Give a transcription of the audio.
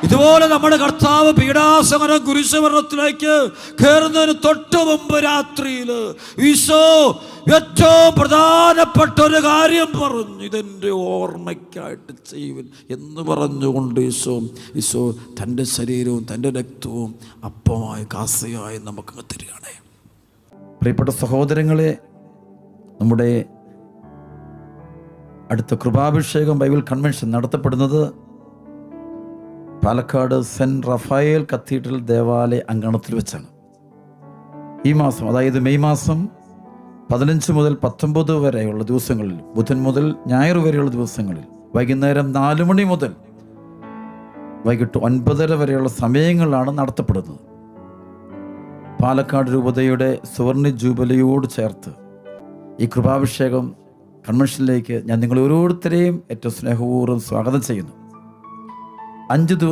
ഇതുപോലെ നമ്മുടെ കർത്താവ് പീഡാസഹനം കുരിശുമരണത്തിലേക്ക് കയറുന്നതിന് തൊട്ട് മുമ്പ് രാത്രിയിൽ ഈശോ ഏറ്റവും പ്രധാനപ്പെട്ട ഒരു കാര്യം പറഞ്ഞു, ഇതെൻ്റെ ഓർമ്മയ്ക്കായിട്ട് ചെയ്യുവിൻ എന്ന് പറഞ്ഞുകൊണ്ട് ഈശോ തൻ്റെ ശരീരവും തൻ്റെ രക്തവും അപ്പമായി കാസയായി നമുക്ക് തരികയാണ്. പ്രിയപ്പെട്ട സഹോദരങ്ങളെ, നമ്മുടെ അടുത്ത കൃപാഭിഷേകം ബൈബിൾ കൺവെൻഷൻ നടത്തപ്പെടുന്നത് പാലക്കാട് സെൻറ്റ് റഫായേൽ കത്തീഡ്രൽ ദേവാലയ അങ്കണത്തിൽ വെച്ചാണ്. ഈ മാസം, അതായത് മെയ് മാസം 15 മുതൽ 19 വരെയുള്ള ദിവസങ്ങളിൽ, ബുധൻ മുതൽ ഞായർ വരെയുള്ള ദിവസങ്ങളിൽ വൈകുന്നേരം 4 മണി മുതൽ വൈകിട്ട് 9:30 വരെയുള്ള സമയങ്ങളിലാണ് നടത്തപ്പെടുന്നത്. പാലക്കാട് രൂപതയുടെ സുവർണ ജൂബിലിയോട് ചേർത്ത് ഈ കൃപാഭിഷേകം കൺവെൻഷനിലേക്ക് ഞാൻ നിങ്ങൾ ഓരോരുത്തരെയും ഏറ്റവും സ്നേഹപൂർവ്വം സ്വാഗതം ചെയ്യുന്നു. 5 ദിവസം